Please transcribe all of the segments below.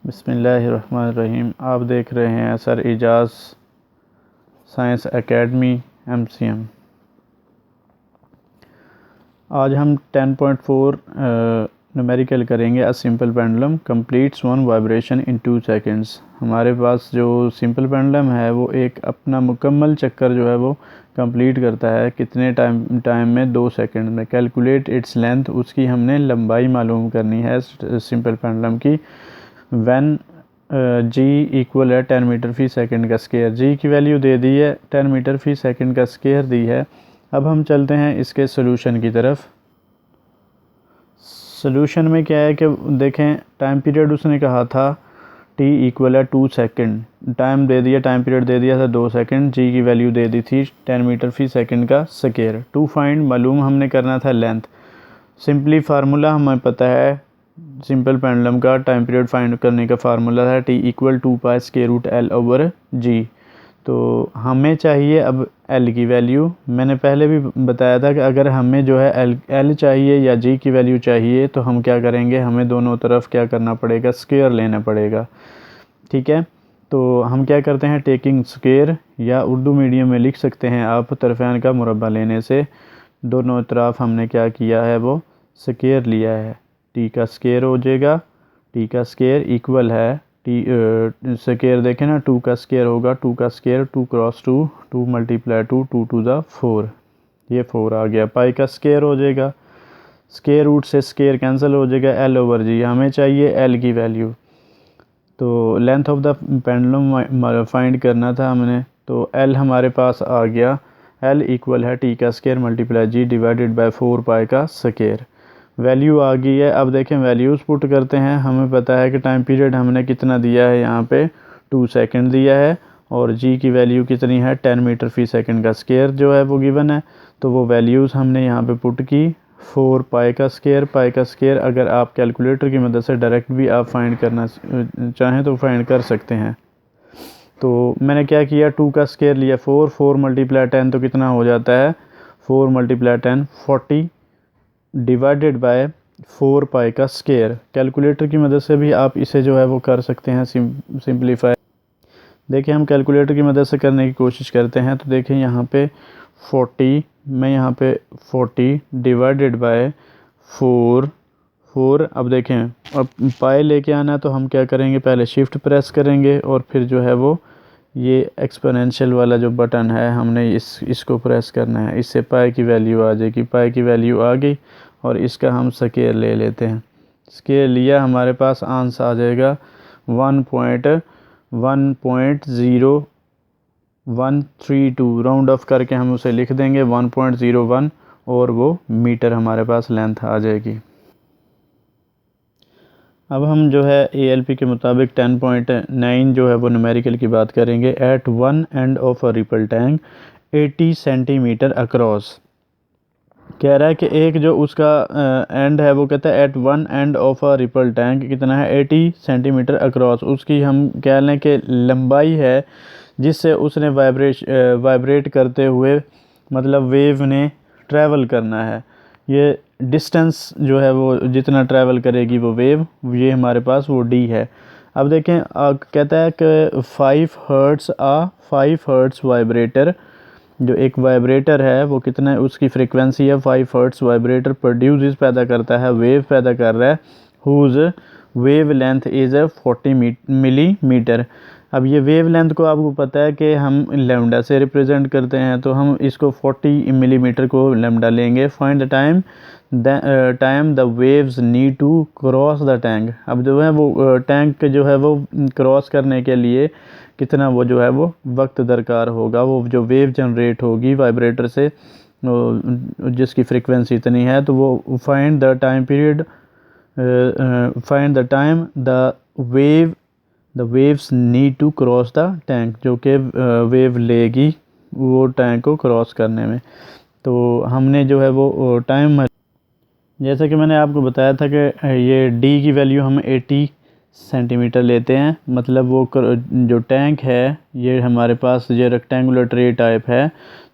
बिस्मिल्लाहिर्रहमानिर्रहीम। आप देख रहे हैं sir Ejaz science academy MCM। आज हम 10.4 न्यूमेरिकल करेंगे। A simple pendulum completes one vibration in 2 seconds. हमारे पास जो सिंपल पेंडुलम है वो एक अपना मुकम्मल चक्कर जो है वो कंप्लीट करता है कितने टाइम में, 2 सेकंड में। कैलकुलेट इट्स लेंथ, उसकी हमने लंबाई मालूम करनी है सिंपल पेंडुलम की। व्हेन जी इक्वल है 10 मीटर फी सेकंड का स्केयर। जी की वैल्यू दे दी है, 10 मीटर फी सेकंड का स्केयर दी है। अब हम चलते हैं इसके सोल्यूशन की तरफ। सोल्यूशन में क्या है कि देखें, टाइम पीरियड उसने कहा था t इक्वल है 2 सेकंड। टाइम दे दिया, टाइम पीरियड दे दिया था 2 सेकंड। जी की वैल्यू दे दी थी 10 मीटर फी सेकंड का स्केयर। टू फाइंड, मालूम हमने करना था लेंथ। सिंपली फार्मूला हमें पता है सिंपल पेंडुलम का टाइम पीरियड फाइंड करने का फार्मूला है t equal 2 pi square root l over g। तो हमें चाहिए अब l की वैल्यू। मैंने पहले भी बताया था कि अगर हमें जो है l चाहिए या g की वैल्यू चाहिए तो हम क्या करेंगे, हमें दोनों तरफ क्या करना पड़ेगा, स्क्वायर लेना पड़ेगा। ठीक है, तो हम क्या करते हैं, टेकिंग स्क्वायर, या उर्दू मीडियम में लिख सकते हैं आप तरफ़ैन का मुरब्बा लेने से। दोनों तरफ हमने क्या किया है, वो स्क्वायर लिया है। टी का स्क्वायर हो जाएगा, टी का स्क्वायर इक्वल है टी स्क्वायर देखें ना, 2 का स्क्वायर होगा, 2 का स्क्वायर 2 क्रॉस 2, 2 मल्टीप्लाई 2, 2 टू ज़ा 4, ये 4 आ गया। पाई का स्क्वायर हो जाएगा, स्क्वायर रूट से स्क्वायर कैंसिल हो जाएगा, l ओवर जी। हमें चाहिए l की वैल्यू। तो length of the pendulum find करना था हमने, तो l हमारे पास आ गया। l इक्वल है टी का square multiply G divided by 4 pi का स्क्वायर। वैल्यू आ गई है। अब देखें वैल्यूज़ पुट करते हैं। हमें पता है कि टाइम पीरियड हमने कितना दिया है, यहाँ पे 2 सेकंड दिया है, और जी की वैल्यू कितनी है, 10 मीटर फी सेकंड का स्क्वायर जो है वो गिवन है। तो वो वैल्यूज़ हमने यहाँ पे पुट की। 4 पाई का स्क्वायर, पाई का स्क्वायर अगर आप कैलकुलेटर की मदद से डायरेक्ट भी आप फाइंड करना चाहें तो फाइंड कर सकते हैं। तो मैंने क्या किया, 2 का स्क्वायर लिया 4, 4 मल्टीप्लाई 10 तो कितना हो जाता है, 4 मल्टीप्लाई 10 40 डिवाइडेड बाय 4 पाई का स्क्वायर। कैलकुलेटर की मदद से भी आप इसे जो है वो कर सकते हैं सिंप्लीफाई। देखिए हम कैलकुलेटर की मदद से करने की कोशिश करते हैं। तो देखिए यहाँ पे 40, मैं यहाँ पे 40 डिवाइडेड बाय 4। अब देखें, अब पाई लेके आना है तो हम क्या करेंगे, पहले शिफ्ट प्रेस करेंगे और फिर जो है वो ये एक्सपोनेंशियल वाला जो बटन है हमने इसको प्रेस करना है। इससे पाई की वैल्यू आ जाएगी। पाई की वैल्यू आ गई और इसका हम स्क्वायर ले लेते हैं। स्क्वायर लिया, हमारे पास आंसर आ जाएगा 1.0132। राउंड ऑफ करके हम उसे लिख देंगे 1.01, और वो मीटर हमारे पास लेंथ आ जाएगी। अब हम जो है ALP के मुताबिक 10.9 जो है वो न्यूमेरिकल की बात करेंगे। At one end of a ripple tank 80 centimetre across. कह रहा है कि एक जो उसका एंड है वो कहता है at one end of a ripple tank कितना है, 80 सेंटीमीटर अक्रॉस। उसकी हम कह लें कि लंबाई है जिससे उसने वाइब्रेट करते हुए, मतलब वेव ने ट्रैवल करना है। ये डिस्टेंस जो है वो जितना ट्रैवल करेगी वो वेव, ये हमारे पास वो d है। अब देखें कहता है कि 5 हर्ट्स वाइब्रेटर, जो एक वाइब्रेटर है वो कितना है, उसकी फ्रीक्वेंसी है 5 हर्ट्स। वाइब्रेटर प्रोड्यूस पैदा करता है, वेव पैदा कर रहा है, whose wavelength is 40 millimetre. अब ये वेव लेंथ को आपको पता है कि हम लैम्डा से रिप्रेजेंट करते हैं, तो हम इसको 40 मिलीमीटर को लैम्डा लेंगे। Find the time the waves need to cross the tank. अब जो है वो टैंक जो है वो क्रॉस करने के लिए कितना वो जो है वो वक्त दरकार होगा, वो जो वेव जनरेट होगी वाइब्रेटर से जिसकी फ्रीक्वेंसी इतनी है, तो वो find the time period, find the time the waves need to cross the tank, जो कि वेव लेगी वो टैंक को क्रॉस करने में। तो हमने जो है वो टाइम, जैसा कि मैंने आपको बताया था कि ये d की वैल्यू हम 80 सेंटीमीटर लेते हैं। मतलब वो जो टैंक है ये हमारे पास ये रेक्टेंगुलर ट्रे टाइप है,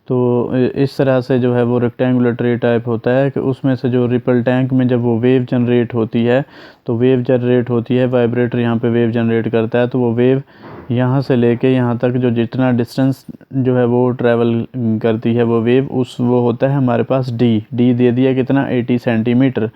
तो इस तरह से जो है वो रेक्टेंगुलर ट्रे टाइप होता है कि उसमें से जो रिपल टैंक में जब वो वेव जनरेट होती है, तो वेव जनरेट होती है, वाइब्रेटर यहाँ पे वेव जनरेट करता है, तो वो वेव यहाँ से लेके यहाँ तक जो जितना डिस्टेंस जो है वो ट्रैवल करती है वो वेव, वो होता है हमारे पास डी दे दिया कितना 80 सेंटीमीटर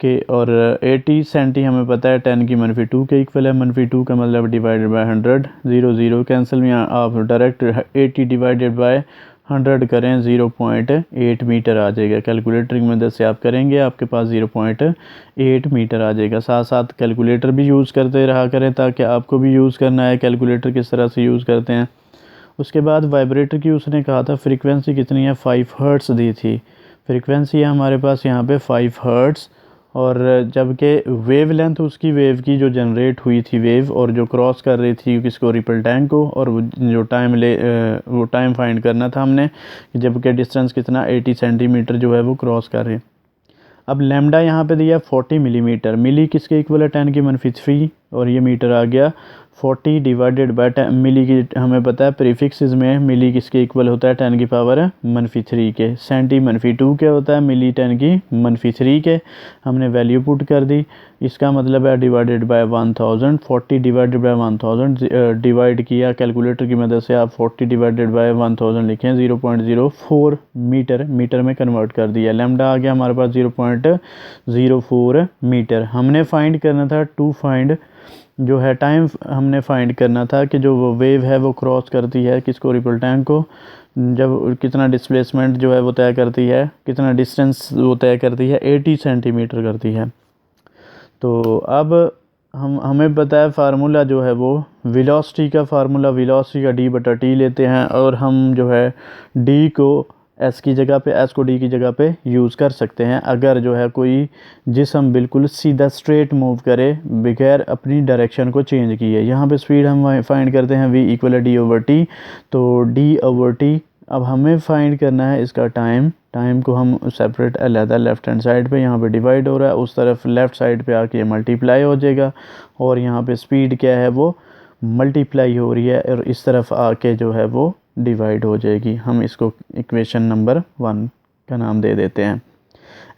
के, और 80 सेंटी हमें पता है 10 की -2 के इक्वल है। -2 का मतलब डिवाइडेड बाय 100, 0 0 कैंसिल में आप डायरेक्ट 80 डिवाइडेड बाय 100 करें 0.8 मीटर आ जाएगा। कैलकुलेटर की मदद से आप करेंगे आपके पास 0.8 मीटर आ जाएगा। साथ साथ कैलकुलेटर भी यूज़ करते रहा करें ताकि आपको भी यूज़ करना है कैलकुलेटर किस तरह से यूज़ करते हैं। उसके बाद वाइब्रेटर की उसने कहा था फ्रीक्वेंसी कितनी है, 5 हर्ट्ज़ दी थी। फ्रीक्वेंसी है हमारे पास यहाँ पे 5 हर्ट्ज़, और जबकि वेव लेंथ उसकी वेव की जो जनरेट हुई थी वेव और जो क्रॉस कर रही थी किसको, रिपल टैंक को, और जो वो टाइम फाइंड करना था हमने, जबकि डिस्टेंस कितना 80 सेंटीमीटर जो है वो क्रॉस कर रहे हैं। अब लैम्डा यहाँ पे दिया 40 मिलीमीटर, मिली किसके इक्वल है 10 की -3, और ये मीटर आ गया 40 डिवाइडेड बाय 10 मिली की हमें पता है प्रीफिक्सेस में मिली किसके इक्वल होता है 10 की पावर -3 के, सेंटी -2 के होता है, मिली 10 की -3 के। हमने वैल्यू पुट कर दी, इसका मतलब है divided by 1000, 40 divided by 1000 divide किया कैलकुलेटर की मदद से, आप 40 डिवाइडेड बाय 1000 लिखें 0.04 मीटर में कन्वर्ट कर दिया। लैम्डा आ गया हमारे पास 0.04 मीटर। हमने फाइंड करना था टू फाइंड जो है टाइम, हमने फाइंड करना था कि जो वो वेव है वो क्रॉस करती है किसको, रिपल टैंक को, जब कितना डिस्प्लेसमेंट जो है वो तय करती है, कितना डिस्टेंस वो तय करती है, 80 सेंटीमीटर करती है। तो अब हमें पता है फार्मूला जो है वो वेलोसिटी का फार्मूला, वेलोसिटी का d/t लेते हैं, और हम जो है d को s की जगह पे, s को d की जगह पे यूज़ कर सकते हैं अगर जो है कोई जिसम बिल्कुल सीधा स्ट्रेट मूव करे बगैर अपनी डायरेक्शन को चेंज किए। यहाँ पे स्पीड हम फाइंड करते हैं v = d/t, तो d/t। अब हमें फाइंड करना है इसका टाइम को हम सेपरेट अलहदा लेफ़्ट हैंड साइड पे, यहाँ पे डिवाइड हो रहा है, उस तरफ लेफ़्ट साइड पे आके मल्टीप्लाई हो जाएगा, और यहाँ पे स्पीड क्या है वो मल्टीप्लाई हो रही है, और इस तरफ आके जो है वो डिवाइड हो जाएगी। हम इसको इक्वेशन नंबर 1 का नाम दे देते हैं।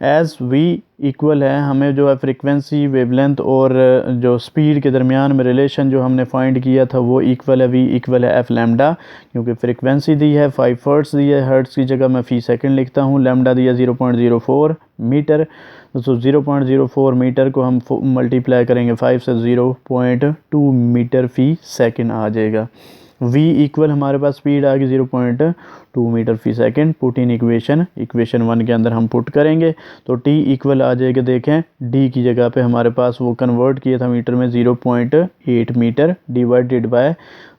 एज़ v इक्वल है, हमें जो है फ्रीक्वेंसी, वेवलेंथ और जो स्पीड के दरमियान में रिलेशन जो हमने फाइंड किया था वो इक्वल है, v इक्वल है f लैम्डा, क्योंकि फ्रीक्वेंसी दी है 5 हर्ट्ज़ दी है, हर्ट्ज़ की जगह मैं फ़ी सेकंड लिखता हूँ, लैम्डा दिया 0.04 मीटर, तो 0.04 मीटर को हम मल्टीप्लाई करेंगे 5 से 0.2 मीटर फ़ी सेकंड आ जाएगा। v इक्वल हमारे पास स्पीड आ गई 0.2 मीटर फ़ी सेकंड, पुट इन इक्वेशन 1 के अंदर हम पुट करेंगे, तो t इक्वल आ जाएगा, देखें d की जगह पे हमारे पास वो कन्वर्ट किया था मीटर में 0.8 मीटर, डिवाइडेड बाय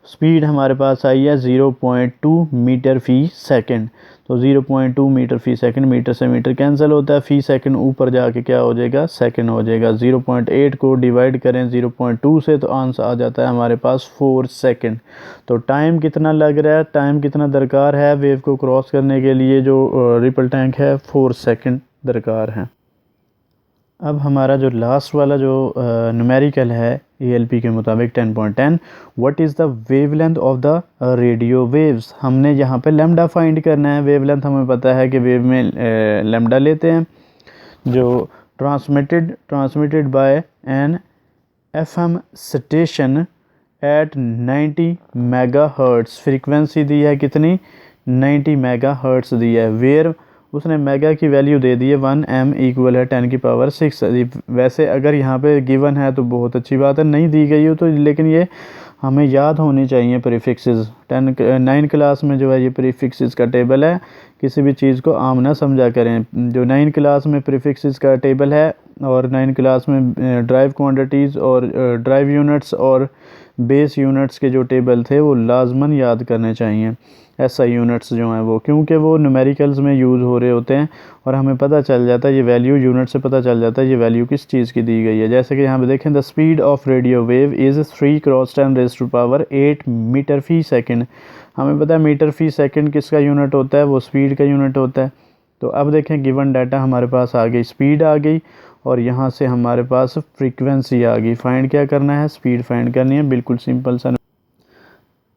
स्पीड हमारे पास आई है 0.2 मीटर फ़ी सेकंड, तो 0.2 मीटर फ़ी सेकंड, मीटर से मीटर कैंसिल होता है, फ़ी सेकंड ऊपर जाके क्या हो जाएगा, सेकंड हो जाएगा। 0.8 को डिवाइड करें 0.2 से, तो आंसर आ जाता है हमारे पास 4 सेकंड। तो टाइम कितना लग रहा है, टाइम कितना दरकार है वेव को क्रॉस करने के लिए, जो रिपल टैंक है 4 सेकंड दरकार है। अब हमारा जो लास्ट वाला जो न्यूमेरिकल है ALP के मुताबिक 10.10, what is the wavelength of the radio waves. हमने यहाँ पे लैम्डा फाइंड करना है। वेवलेंथ हमें पता है कि वेव में लैम्डा लेते हैं, जो transmitted by an FM station at 90 megahertz, frequency दी है कितनी 90 मेगाहर्ट्ज़ दी है, वेयर उसने मेगा की वैल्यू दे दी है 1 m इक्वल है 10 की पावर 6। वैसे अगर यहाँ पे गिवन है तो बहुत अच्छी बात है, नहीं दी गई हो तो, लेकिन ये हमें याद होनी चाहिए प्रीफिक्सेस। 9 क्लास में जो है ये प्रीफिक्सेस का टेबल है, किसी भी चीज़ को आम ना समझा करें। जो 9 क्लास में प्रीफिक्सेस का टेबल है, और 9 क्लास में ड्राइव क्वांटिटीज़ और ड्राइव यूनिट्स और बेस यूनिट्स के जो टेबल थे वो लाजमन याद करने चाहिए। SI यूनिट्स जो हैं वो, क्योंकि वो न्यूमेरिकल्स में यूज़ हो रहे होते हैं, और हमें पता चल जाता है ये वैल्यू यूनिट से पता चल जाता है ये वैल्यू किस चीज़ की दी गई है। जैसे कि यहाँ पे देखें, the speed of radio wave is 3 × 10⁻⁸ metre फ़ी सेकंड। हमें पता है मीटर फ़ी सेकंड किसका यूनिट होता है, वो स्पीड का यूनिट होता है। तो अब देखें गिवन डाटा हमारे पास आ गई, स्पीड आ गई, और यहाँ से हमारे पास फ्रीक्वेंसी आ गई। फाइंड क्या करना है, स्पीड फाइंड करनी है, बिल्कुल सिंपल सा।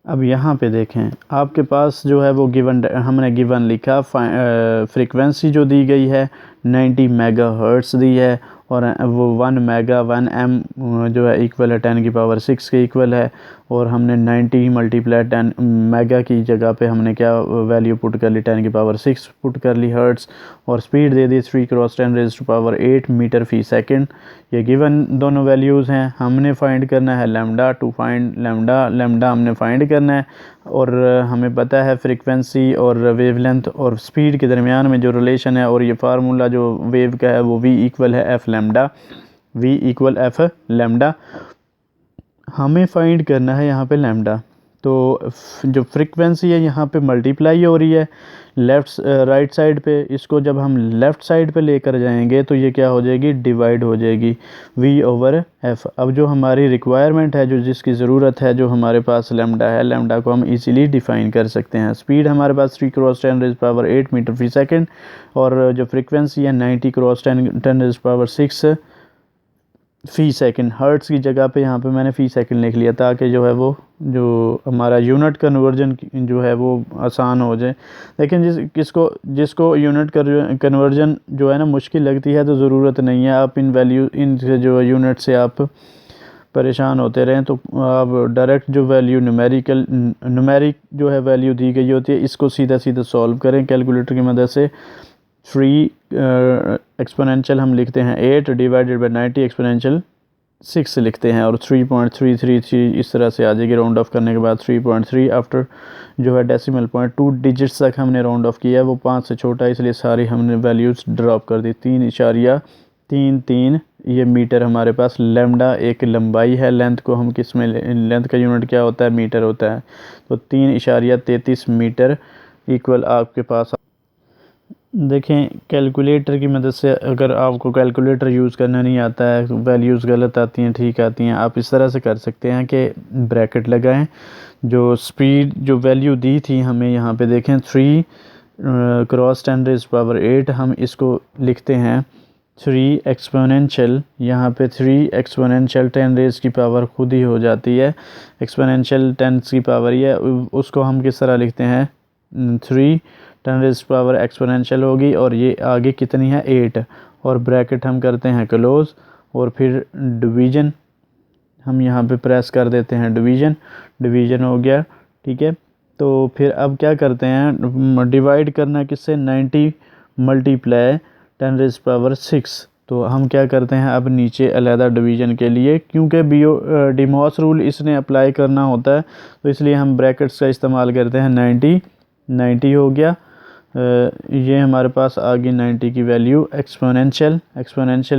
अब यहाँ पे देखें आपके पास जो है वो हमने गिवन लिखा, फ्रीक्वेंसी जो दी गई है 90 मेगाहर्ट्ज़ दी है, और वो 1 मेगा 1 एम जो है इक्वल है 10 की पावर 6 के इक्वल है, और हमने 90 मल्टीप्लाई 10 मेगा की जगह पे हमने क्या वैल्यू पुट कर ली, 10 की पावर 6 पुट कर ली हर्ट्ज़, और स्पीड दे दी 3 cross 10 raise to power 8 metre फी सेकंड। ये गिवन दोनों वैल्यूज़ हैं, हमने फाइंड करना है लैम्डा, टू फाइंड लैम्डा हमने फाइंड करना है, और हमें पता है फ्रीक्वेंसी और वेवलेंथ और स्पीड के दरमियान में जो रिलेशन है, और ये फार्मूला जो वेव का है वो v इक्वल है F lambda, v equal F lambda. हमें फाइंड करना है यहाँ पे लैम्डा, तो जो फ्रीक्वेंसी है यहाँ पे मल्टीप्लाई हो रही है राइट साइड पे, इसको जब हम लेफ़्ट साइड पे लेकर जाएंगे तो ये क्या हो जाएगी, डिवाइड हो जाएगी v/f। अब जो हमारी रिक्वायरमेंट है, जो जिसकी ज़रूरत है, जो हमारे पास लैम्डा है, लैम्डा को हम इजीली डिफ़ाइन कर सकते हैं। स्पीड हमारे पास 3 क्रॉस 10 रेज़ पावर 8 मीटर फी सेकंड, और जो फ्रीक्वेंसी है 90 क्रॉस 10 रेज़ पावर 6 फ़ी सेकंड। हर्ट्ज़ की जगह पे यहाँ पे मैंने फ़ी सेकंड लिख लिया, ताकि जो है वो जो हमारा यूनिट कन्वर्जन जो है वो आसान हो जाए। लेकिन जिसको यूनिट कन्वर्जन जो है ना मुश्किल लगती है, तो ज़रूरत नहीं है, आप इन जो यूनिट से आप परेशान होते रहें, तो आप डायरेक्ट जो वैल्यू न्यूमेरिक जो है वैल्यू दी गई होती है, इसको सीधा सीधा सॉल्व करें कैलकुलेटर की मदद से। 3 एक्सपोनेंशियल हम लिखते हैं 8 डिवाइडेड बाई 90 एक्सपोनेंशियल 6 लिखते हैं, और 3.333 इस तरह से आ जाएगी राउंड ऑफ करने के बाद 3.3। आफ्टर जो है डेसिमल पॉइंट 2 डिजिट्स तक हमने राउंड ऑफ किया है, वो 5 से छोटा है, इसलिए सारी हमने वैल्यूज़ ड्रॉप कर दी। 3.33 ये मीटर हमारे पास। लैम्डा एक लंबाई है, लेंथ को हम किस में, लेंथ का यूनिट क्या होता है, मीटर होता है, तो 3.33 मीटर इक्वल आपके पास। देखें कैलकुलेटर की मदद से, अगर आपको कैलकुलेटर यूज़ करना नहीं आता है, वैल्यूज़ गलत आती हैं, ठीक आती हैं, आप इस तरह से कर सकते हैं कि ब्रैकेट लगाएं। जो स्पीड जो वैल्यू दी थी हमें यहाँ पे देखें 3 क्रॉस 10 रेज़ पावर 8, हम इसको लिखते हैं 3 एक्सपोनेंशियल, यहाँ पे 3 एक्सपोनेंशियल 10 रेज़ की पावर खुद ही हो जाती है, एक्सपोनेंशियल 10 की पावर ही है, उसको हम किस तरह लिखते हैं 3 10 रेज़ पावर एक्सपोनेंशियल होगी, और ये आगे कितनी है 8, और ब्रैकेट हम करते हैं क्लोज़, और फिर डिवीज़न हम यहाँ पे प्रेस कर देते हैं, डिवीज़न हो गया, ठीक है। तो फिर अब क्या करते हैं, डिवाइड करना किससे, 90 मल्टीप्लाई 10 रेज़ पावर 6। तो हम क्या करते हैं, अब नीचे अलहदा डिवीज़न के लिए, क्योंकि डिमॉस रूल इसने अप्लाई करना होता है, तो इसलिए हम ब्रैकेट्स का इस्तेमाल करते हैं। 90 हो गया, ये हमारे पास आ गई 90 की वैल्यू। एक्सपोनेंशियल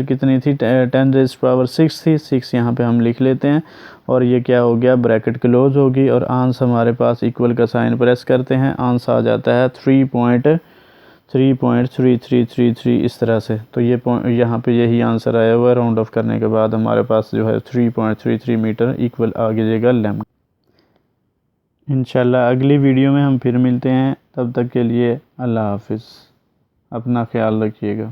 कितनी थी, 10 रेज़ पावर 6 थी, 6 यहाँ पे हम लिख लेते हैं, और ये क्या हो गया, ब्रैकेट क्लोज होगी, और आंसर हमारे पास इक्वल का साइन प्रेस करते हैं, आंसर आ जाता है 3.3333 इस तरह से। तो ये यहाँ पे यही आंसर आया हुआ है। राउंड ऑफ करने के बाद हमारे पास जो है 3.33 मीटर इक्वल आ जाएगा लैम्डा। इंशाल्लाह अगली वीडियो में हम फिर मिलते हैं, तब तक के लिए अल्लाह हाफिज़, अपना ख्याल रखिएगा।